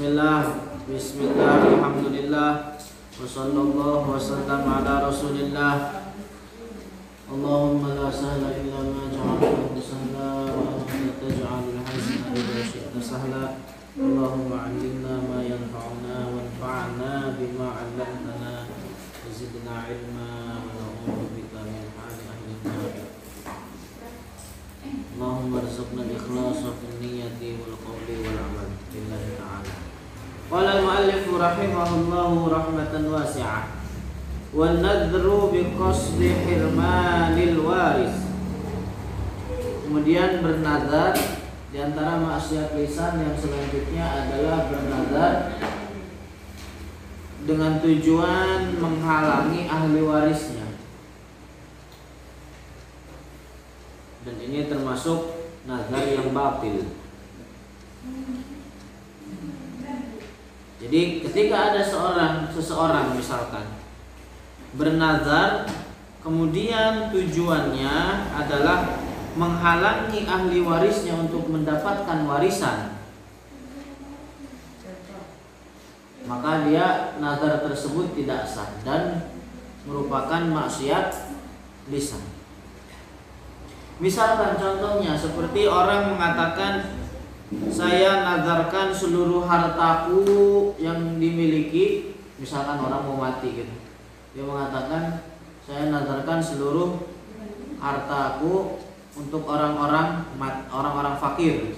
Bismillah, alhamdulillah, wa sallallahu wa sallam ala rasulillah. Allahumma la sahla illa ma ja'altahu sahla wa anta taj'alul hazna idza syi'ta sahla. Allahumma 'allimna ma yanfa'una wanfa'na bima 'allamtana wa zidna 'ilma wa na'udzu bika min hali ahli an-nar. Allahumma arzuqna al-ikhlasa fil niyyati wal qawli wal 'amal lillahi ta'ala. Qala al-mu'allif rahimahullahu rahmatan wasi'ah. Wan nadhru bi qasdi hirmanil waris. Kemudian bernazar di antara maksiat lisan yang selanjutnya adalah bernazar dengan tujuan menghalangi ahli warisnya. Dan ini termasuk nazar yang batil. Jadi ketika ada seseorang misalkan bernazar, kemudian tujuannya adalah menghalangi ahli warisnya untuk mendapatkan warisan, maka dia nazar tersebut tidak sah dan merupakan maksiat lisan. Misalkan contohnya seperti orang mengatakan, saya nazarkan seluruh hartaku yang dimiliki. Misalkan orang mau mati gitu, dia mengatakan, saya nazarkan seluruh hartaku untuk orang-orang fakir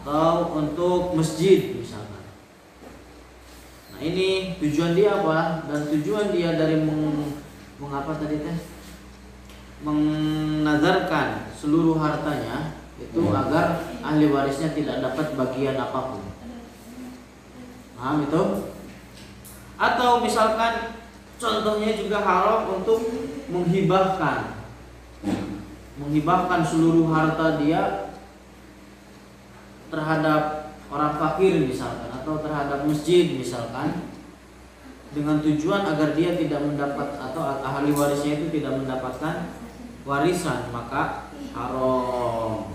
atau untuk masjid misalkan. Nah ini tujuan dia apa? Dan tujuan dia dari menazarkan seluruh hartanya itu agar ahli warisnya tidak dapat bagian apapun. Paham itu? Atau misalkan contohnya juga haram untuk menghibahkan seluruh harta dia terhadap orang fakir misalkan atau terhadap masjid misalkan, dengan tujuan agar dia tidak mendapat atau ahli warisnya itu tidak mendapatkan warisan, maka haram.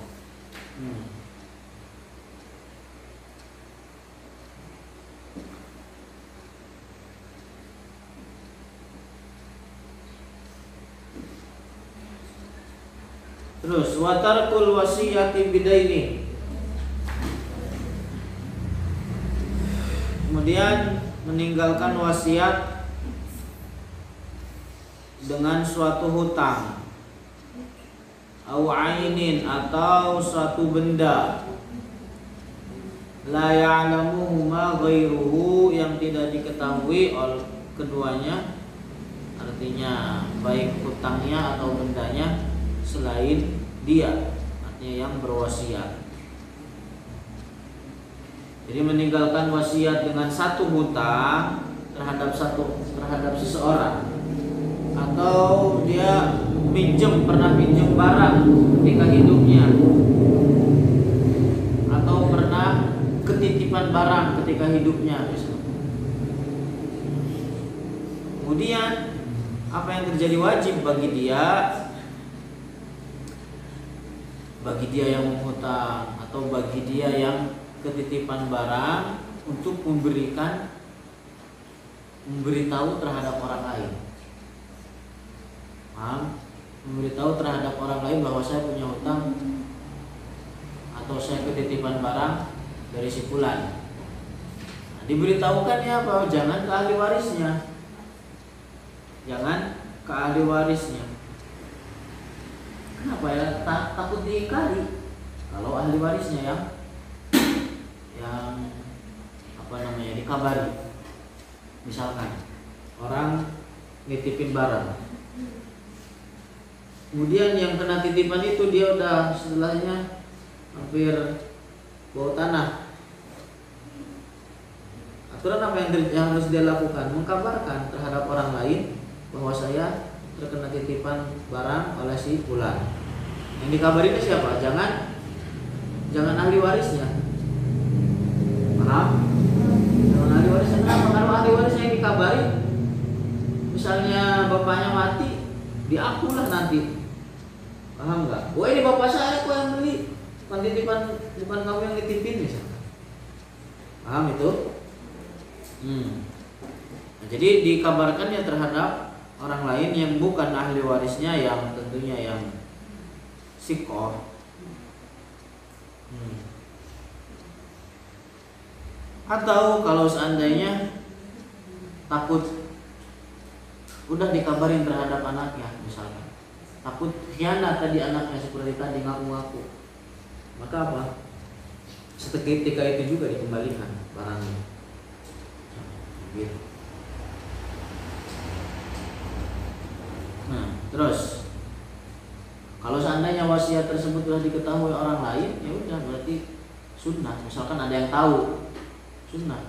Terus watarkul wasiyati bidaini. Kemudian meninggalkan wasiat dengan suatu hutang, au ainin atau suatu benda, la ya'lamuhu ma ghairuhu yang tidak diketahui oleh keduanya, artinya baik hutangnya atau bendanya selain dia, artinya yang berwasiat. Jadi meninggalkan wasiat dengan satu hutang terhadap seseorang, atau dia pernah pinjam barang ketika hidupnya, atau pernah ketitipan barang ketika hidupnya misalnya. Kemudian apa yang terjadi wajib bagi dia yang menghutang atau bagi dia yang ketitipan barang untuk memberitahu terhadap orang lain. Paham? Memberitahu terhadap orang lain bahwa saya punya hutang atau saya ketitipan barang dari si fulan. Nah, diberitahukan ya bahwa jangan ke ahli warisnya. Jangan ke ahli warisnya. Kenapa ya? Takut diingkari kalau ahli warisnya yang dikabari. Misalkan orang nitipin barang, kemudian yang kena titipan itu dia udah setelahnya hampir bau tanah. Aturan apa yang harus dia lakukan? Mengkabarkan terhadap orang lain bahwa saya terkena titipan barang oleh si fulan. Yang dikabarin siapa? Jangan ahli warisnya. Paham? Jangan ahli warisnya. Kenapa? Kalau ahli warisnya yang dikabari, misalnya bapaknya mati, diakulah nanti. Paham nggak? Oh ini bapak saya kok yang beli, bukan titipan, bukan kamu yang nitipin misalnya. Paham itu? Nah, jadi dikabarkannya terhadap orang lain yang bukan ahli warisnya, yang tentunya yang sikoh. Atau kalau seandainya takut, udah dikabarin terhadap anaknya misalkan, takut khianat tadi anaknya seperti tadi ngaku-ngaku, maka apa? Seketika itu juga dikembalikan barangnya. Gitu. Nah, terus kalau seandainya wasiat tersebut sudah diketahui orang lain, ya udah berarti sunnah. Misalkan ada yang tahu, sunnah.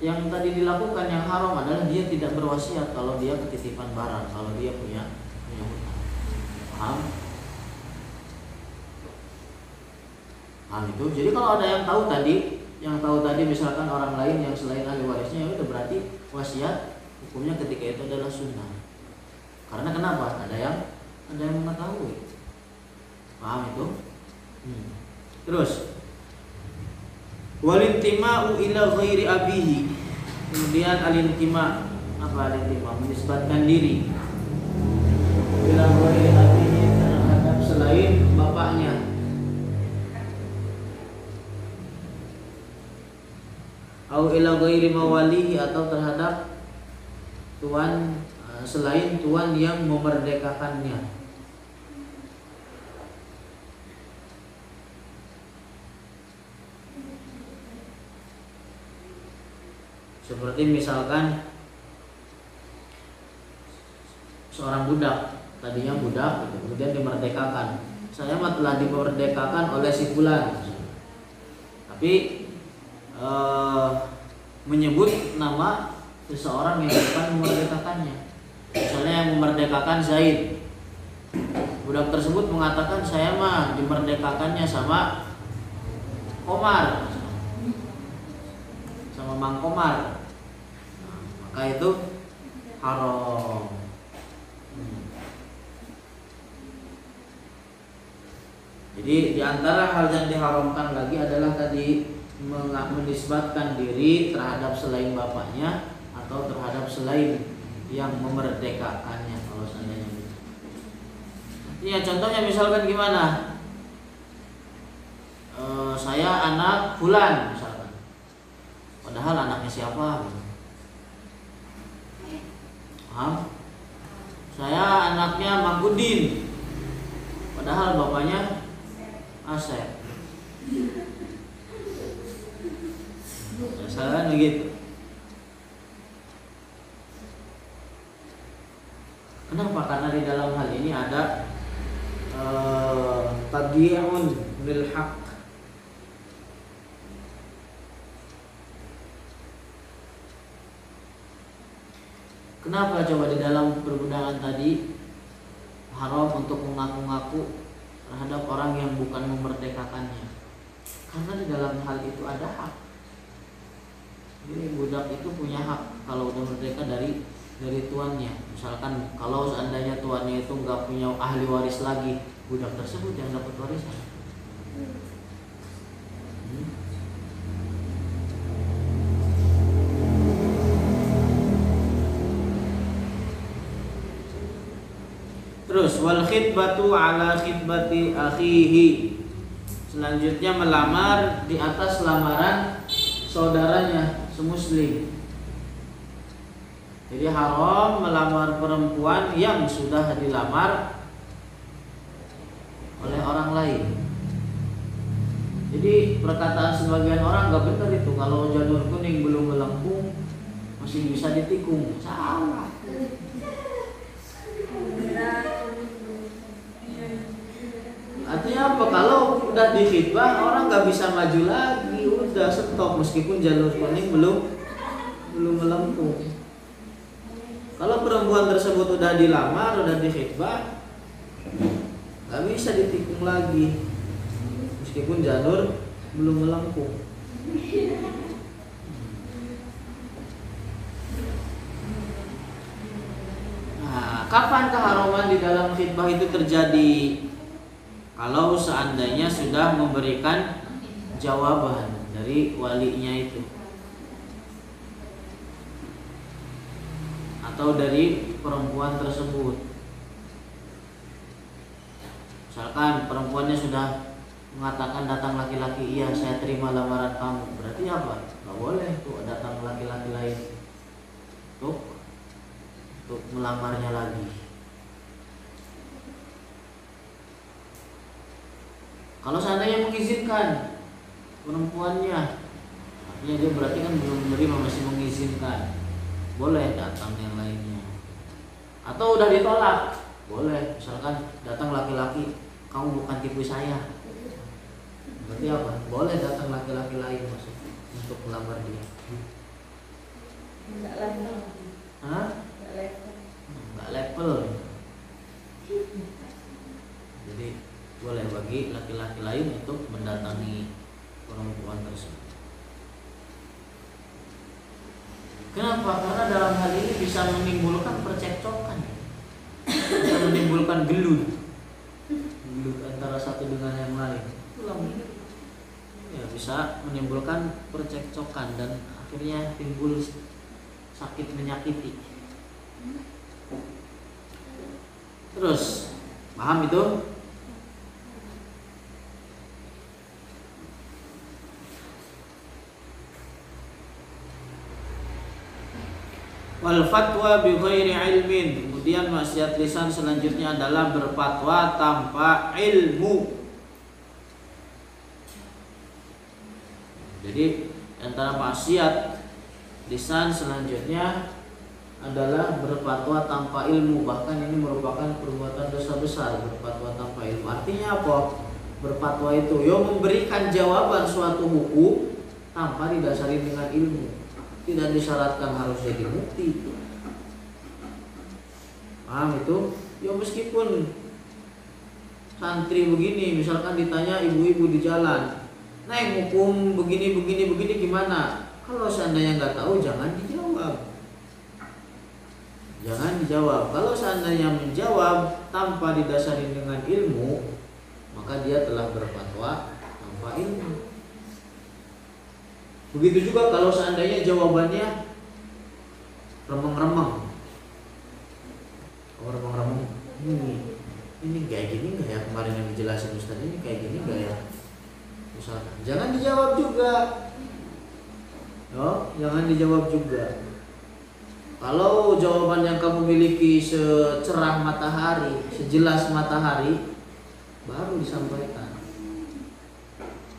Yang tadi dilakukan yang haram adalah dia tidak berwasiat kalau dia ketitipan barang, kalau dia punya hutang. Paham? Paham itu? Jadi kalau ada yang tahu tadi misalkan orang lain yang selain ahli warisnya, ya udah berarti wasiat hukumnya ketika itu adalah sunnah. Karena kenapa? Ada yang mengetahui. Paham itu? Terus walintima'u ila ghairi abihi. Kemudian alintima, apa alintima? Menisbatkan diri ila ghairi abihi, terhadap selain bapaknya. Au ila ghairi mawalihi, atau terhadap tuan selain tuan yang memerdekakannya. Seperti misalkan seorang budak, tadinya budak, kemudian dimerdekakan. Saya mah telah dimerdekakan oleh si fulan, tapi menyebut nama seseorang yang bukan memerdekakannya. Misalnya yang memerdekakan Zaid, budak tersebut mengatakan saya mah dimerdekakannya sama Komar, sama Mang Komar. Maka itu haram. Jadi diantara hal yang diharamkan lagi adalah tadi menisbatkan diri terhadap selain bapaknya atau terhadap selain yang memerdekakannya, kalau seandainya gitu. Ya, contohnya misalkan gimana? Saya anak fulan misalkan, padahal anaknya siapa? Paham? Saya anaknya Mang Udin, padahal bapaknya Asep. Misalkan begitu. Kenapa? Karena di dalam hal ini ada tadyi'un lil haqq. Kenapa coba di dalam perbudakan tadi haram untuk mengaku-ngaku terhadap orang yang bukan memerdekakannya? Karena di dalam hal itu ada hak. Jadi budak itu punya hak kalau udah merdeka dari tuannya. Misalkan kalau seandainya tuannya itu nggak punya ahli waris lagi, budak tersebut yang dapat warisan. Terus wal khitbatu ala khitbati akhihi. Selanjutnya melamar di atas lamaran saudaranya semuslim. Jadi haram melamar perempuan yang sudah dilamar oleh orang lain. Jadi perkataan sebagian orang nggak benar itu, kalau janur kuning belum melengkung masih bisa ditikung. Salah. Artinya apa? Kalau udah dikhitbah orang nggak bisa maju lagi, udah stop meskipun jalur kuning belum melengkung. Kalau perempuan tersebut udah dilamar, udah dikhitbah, nggak bisa ditikung lagi meskipun jalur belum melengkung. Nah, kapan keharaman di dalam khitbah itu terjadi? Kalau seandainya sudah memberikan jawaban dari walinya itu atau dari perempuan tersebut. Misalkan perempuannya sudah mengatakan datang laki-laki, iya saya terima lamaran kamu, berarti apa? Gak boleh tuh datang laki-laki lain untuk melamarnya lagi. Kalau seandainya mengizinkan perempuannya, artinya dia berarti kan belum menerima, masih mengizinkan, boleh datang yang lainnya. Atau udah ditolak, boleh. Misalkan datang laki-laki, kamu bukan tipe saya, berarti apa? Boleh datang laki-laki lain masuk untuk melamar dia. Enggak level. Hah? Enggak level. Jadi boleh bagi laki-laki lain untuk mendatangi perempuan tersebut. Kenapa? Karena dalam hal ini bisa menimbulkan percekcokan, bisa menimbulkan gelut antara satu dengan yang lain. Ya, bisa menimbulkan percekcokan dan akhirnya timbul sakit menyakiti. Terus, paham itu? Wal fatwa bi ghairi ilmin. Kemudian maksiat lisan selanjutnya adalah berfatwa tanpa ilmu. Jadi antara maksiat lisan selanjutnya adalah berfatwa tanpa ilmu. Bahkan ini merupakan perbuatan dosa besar, berfatwa tanpa ilmu. Artinya apa? Berfatwa itu memberikan jawaban suatu hukum tanpa didasari dengan ilmu. Tidak disyaratkan harus jadi bukti. Paham itu? Meskipun santri begini, misalkan ditanya ibu-ibu di jalan, "Neng, hukum begini gimana?" Kalau seandainya nggak tahu, jangan dijawab. Jangan dijawab. Kalau seandainya menjawab tanpa didasari dengan ilmu, maka dia telah berfatwa tanpa ilmu. Begitu juga kalau seandainya jawabannya remeng-remeng. Oh, remeng-remeng. Ini kayak gini nggak ya, kemarin yang dijelasin Ustaz ini kayak gini nggak ya? Misalkan, jangan dijawab juga. Jangan dijawab juga. Kalau jawaban yang kamu miliki secerah matahari, sejelas matahari, baru disampaikan.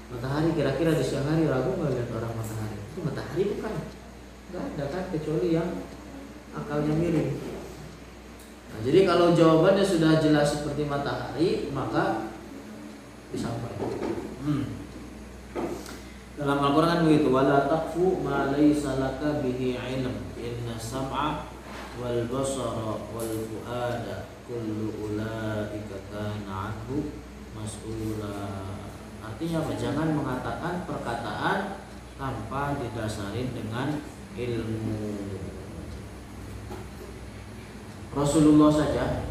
Matahari kira-kira di siang hari ragu nggak lihat orang matahari? Itu matahari bukan? Nggak ada kan, kecuali yang akalnya miring. Nah, jadi kalau jawabannya sudah jelas seperti matahari, maka disampaikan. Dalam Al-Quran kan begitu, wala taqfu ma laysa laka bihi ilm, inna sam'a wal basara wal fuada kullu ulaika kana anhu mas'ula. Artinya apa? Jangan mengatakan perkataan tanpa didasari dengan ilmu. Rasulullah saja,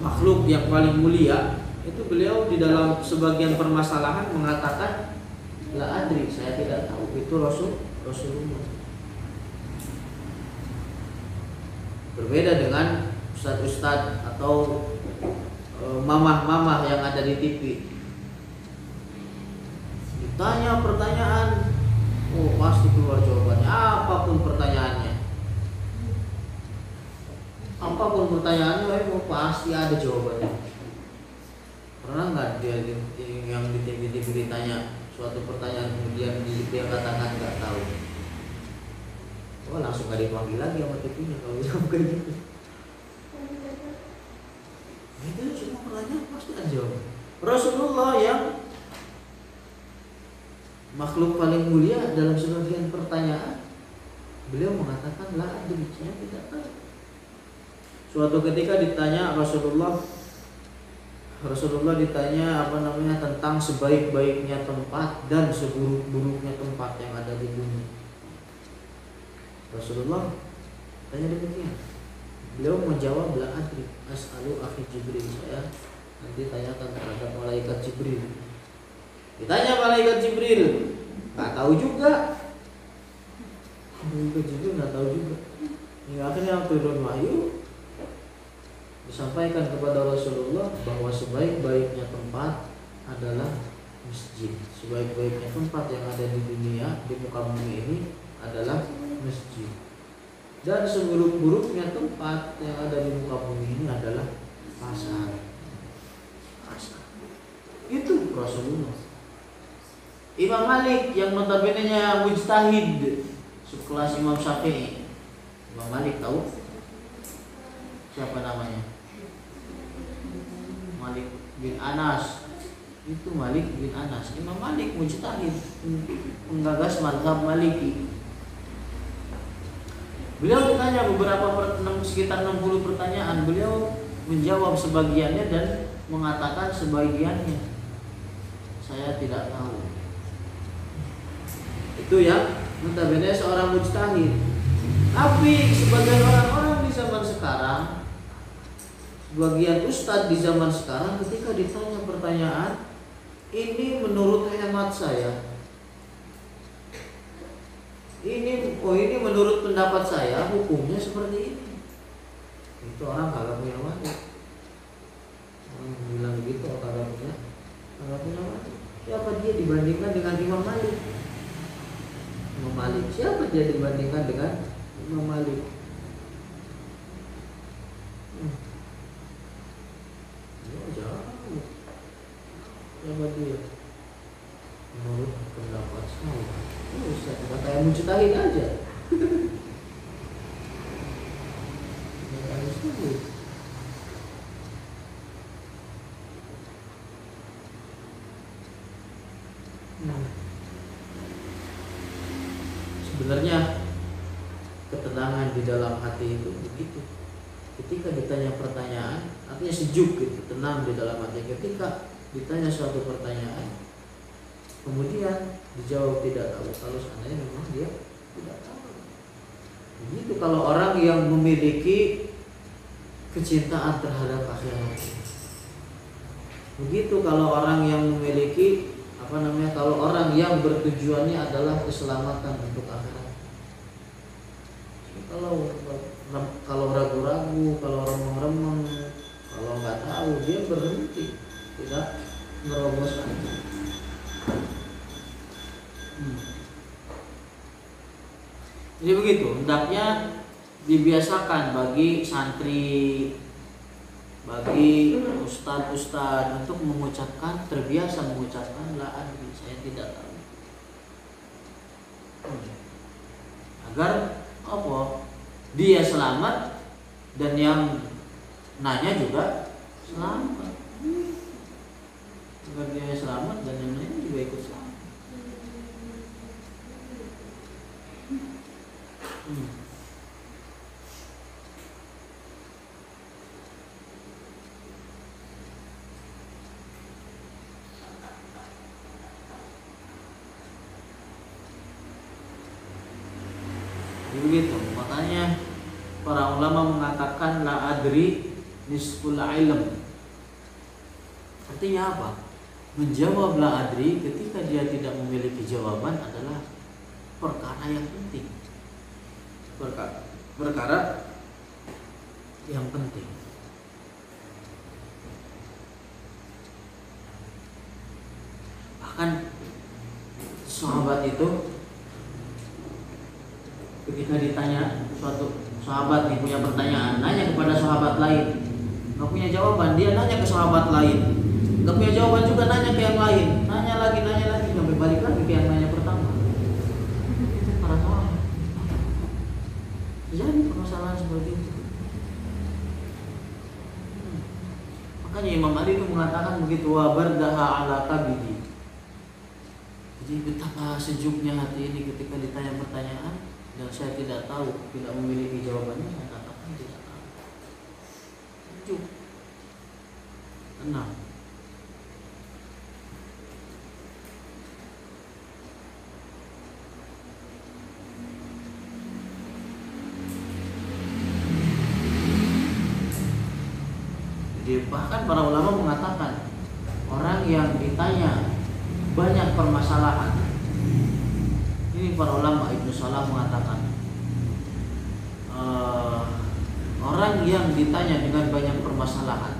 makhluk yang paling mulia, itu beliau di dalam sebagian permasalahan mengatakan la adri, saya tidak tahu. Itu Rasulullah. Berbeda dengan ustadz-ustadz atau mamah-mamah yang ada di TV. Ditanya pertanyaan, pasti keluar jawabannya, apapun pertanyaannya. Apapun pertanyaannya, pasti ada jawabannya. Pernah nggak dia yang di TV ditanya suatu pertanyaan kemudian dia katakan nggak tahu? Langsung gak dipanggil lagi sama TV-nya kalau bilang kayak gitu. Itu semua pertanyaan pasti ada jawaban. Rasulullah yang makhluk paling mulia, dalam sebagian pertanyaan beliau mengatakan la adri, saya tidak tahu. Suatu ketika ditanya Rasulullah ditanya tentang sebaik-baiknya tempat dan seburuk-buruknya tempat yang ada di bumi. Rasulullah tanya demikian. Beliau menjawab la adri, as'alu akhi Jibril, saya nanti tanyakan terhadap malaikat Jibril. Ditanya malaikat Jibril, nggak tahu juga. Malaikat Jibril nggak tahu juga. Hingga akhirnya turun wahyu, disampaikan kepada Rasulullah bahwa sebaik-baiknya tempat adalah masjid. Sebaik-baiknya tempat yang ada di dunia, di muka bumi ini adalah masjid. Dan seburuk-buruknya tempat yang ada di muka bumi ini adalah pasar. Itu Rasulullah. Imam Malik yang notabene-nya mujtahid sekelas Imam Syafi'i. Imam Malik tahu siapa namanya? Malik bin Anas. Itu Malik bin Anas. Imam Malik mujtahid, menggagas mazhab Maliki. Beliau ditanya sekitar 60 pertanyaan. Beliau menjawab sebagiannya dan mengatakan sebagiannya saya tidak tahu. Itu yang notabene seorang mujtahid. Tapi sebagian orang-orang di zaman sekarang, sebagian ustadz di zaman sekarang ketika ditanya pertanyaan, ini menurut hemat saya, ini menurut pendapat saya hukumnya seperti ini. Itu orang kagak punya wajib. Orang bilang begitu kagak punya wajib. Siapa dia dibandingkan dengan Imam Malik? Imam Malik, siapa dia dibandingkan dengan Imam Malik? Jauh. Siapa dia? Menurut pendapat saya. Ustaz, kayak mujtahid aja. Sebenarnya ketenangan di dalam hati itu begitu. Ketika ditanya pertanyaan, artinya sejuk gitu, tenang di dalam hati. Ketika ditanya suatu pertanyaan, kemudian dijawab tidak tahu, kalau seandainya memang dia tidak tahu. Begitu kalau orang yang memiliki kecintaan terhadap akhirat. Begitu kalau orang yang memiliki kalau orang yang bertujuannya adalah keselamatan untuk akhirat. Kalau ragu-ragu, kalau remeng-remeng, kalau nggak tahu, dia berhenti, tidak merobos lagi. Jadi begitu, hendaknya dibiasakan bagi santri, bagi ustadz untuk terbiasa mengucapkan la adri, saya tidak tahu. Agar dia selamat dan yang nanya juga selamat. Agar dia selamat dan yang nanya juga ikut selamat. Begitu, makanya para ulama mengatakan la adri nisful ilm. Artinya apa? Menjawab la adri ketika dia tidak memiliki jawaban adalah perkara yang penting. Perkara yang penting. Bahkan sahabat itu ketika ditanya suatu sahabat nih punya pertanyaan, nanya kepada sahabat lain, nggak punya jawaban, dia nanya ke sahabat lain, nggak punya jawaban juga, nanya ke yang lain, nanya lagi, sampai balik lagi ke yang nanya pertama. Para sahabat. Jadi permasalahan seperti itu. Makanya Imam Ali itu mengatakan begitu, wa bardaha ala kabidi. Jadi betapa sejuknya hati ini ketika ditanya pertanyaan dan saya tidak tahu, tidak memiliki jawabannya, saya katakan tidak tahu. Sejuk, tenang. Jadi bahkan para ulama mengatakan orang yang ditanya banyak permasalahan. Ini para ulama, Ibnu Salah mengatakan orang yang ditanya dengan banyak permasalahan,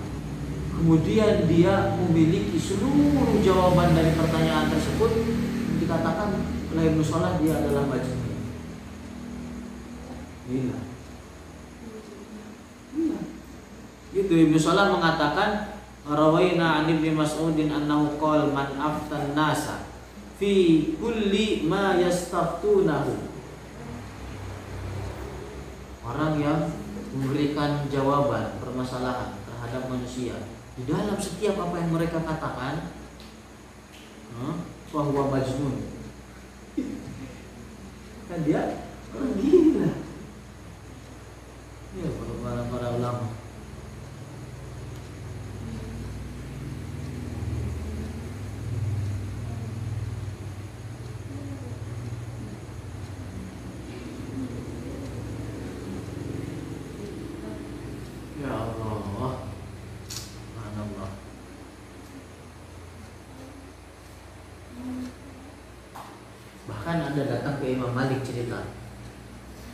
kemudian dia memiliki seluruh jawaban dari pertanyaan tersebut, dikatakan oleh Ibnu Salah dia adalah majnun. Gila. Itu Ibnu Salah mengatakan, rawaina an Ibnu Mas'udin annahu qala man aftan nasa fi kulli ma yastaftunahu. Orang yang memberikan jawaban permasalahan terhadap manusia di dalam setiap apa yang mereka katakan, bahwa majnun. Kan dia orang gila. Ya, para ulama. Ya Allah, subhanallah. Bahkan ada datang ke Imam Malik cerita,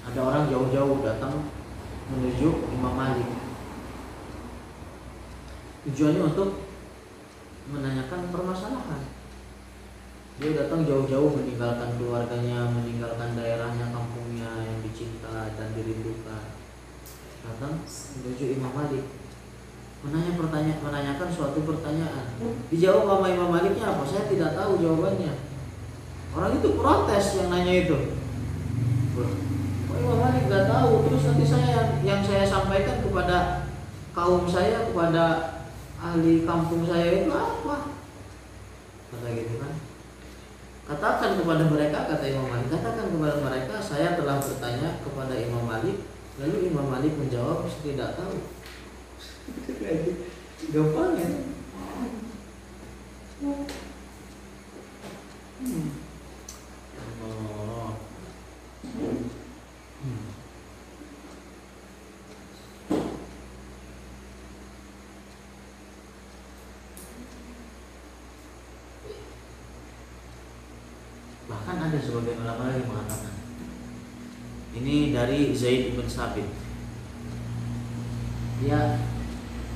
ada orang jauh-jauh datang menuju Imam Malik. Tujuannya untuk menanyakan permasalahan. Dia datang jauh-jauh meninggalkan keluarganya, meninggalkan daerahnya, kampungnya yang dicinta dan dirindukan. Datang menuju Imam Malik, menanyakan suatu pertanyaan. Dijawab sama Imam Maliknya apa? Saya tidak tahu jawabannya. Orang itu protes yang nanya itu. Imam Malik nggak tahu, terus nanti yang saya sampaikan kepada kaum saya, kepada ahli kampung saya itu apa? Kata gitu kan. Katakan kepada mereka, kata Imam Malik, katakan kepada mereka, saya telah bertanya kepada Imam Malik, lalu Imam Malik menjawab saya tidak tahu. Gampang ya. Bahkan ada sebagian ulama yang mengatakan, ini dari Zaid bin Sabit, dia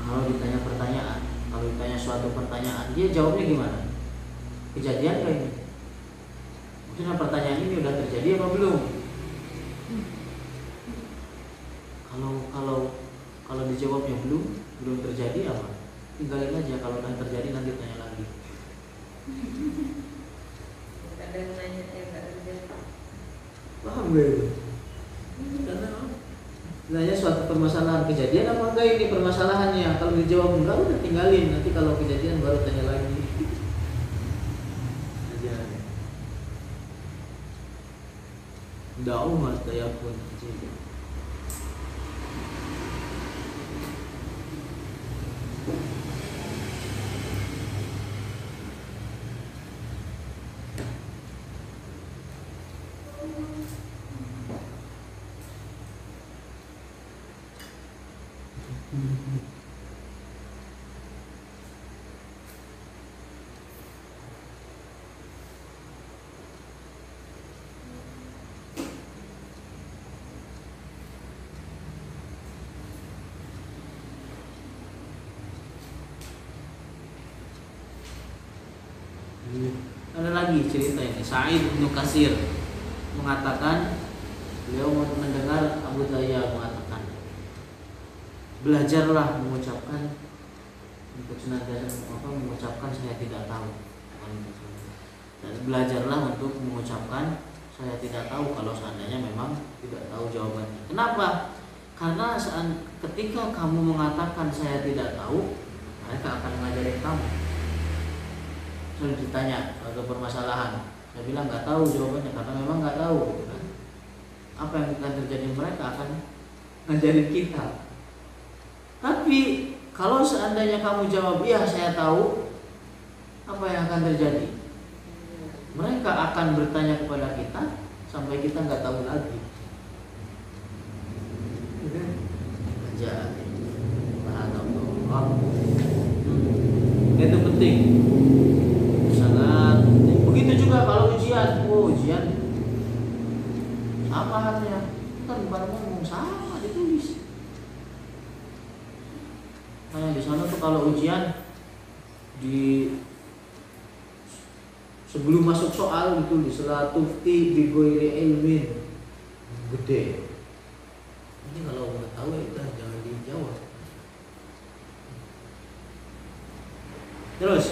kalau ditanya pertanyaan, kalau ditanya suatu pertanyaan, dia jawabnya gimana? Kejadian kayak ini. Maksudnya pertanyaan ini udah terjadi apa belum? Kalau dijawabnya belum terjadi apa? Tinggalin aja, kalau udah terjadi nanti tanya lagi. Kadang nanya nggak terjadi. Paham gak itu? Karena nanya suatu permasalahan, kejadian apa enggak ini permasalahannya. Kalau dijawab enggak, udah tinggalin. Nanti kalau kejadian baru tanya lagi. Aja. Dakwah tayakun. Ada lagi cerita ini. Sa'id bin Katsir mengatakan, beliau mendengar Abu Dawud mengatakan, belajarlah mengucapkan untuk senantiasa mengucapkan saya tidak tahu. Dan belajarlah untuk mengucapkan saya tidak tahu kalau seandainya memang tidak tahu jawabannya. Kenapa? Karena ketika kamu mengatakan saya tidak tahu, mereka akan mengajarin kamu. Sudah ditanya atau permasalahan, saya bilang nggak tahu jawabannya karena memang nggak tahu, gitu kan? Apa yang akan terjadi, mereka akan ngajarin kita. Tapi kalau seandainya kamu jawab iya saya tahu, apa yang akan terjadi? Mereka akan bertanya kepada kita sampai kita nggak tahu lagi. Aja, itu penting. Sangat kalau ujian di sebelum masuk soal ditulis la tufti bi ghairi ilmin, gede. Ini kalau nggak tahu ya udah jangan dijawab. Terus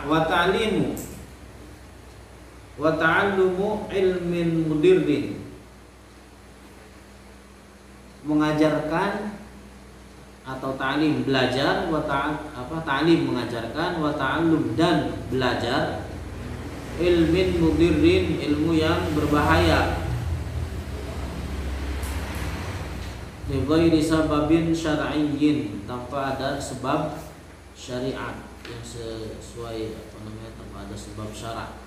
wa ta'limu wa ta'allumu ilmin mudirrin, mengajarkan atau ta'lim belajar, ta'lim mengajarkan, wa ta'allum dan belajar, ilmin mudirrin ilmu yang berbahaya, li ghairi sababin syar'iyyin tanpa ada sebab syariat yang sesuai tanpa ada sebab syarak.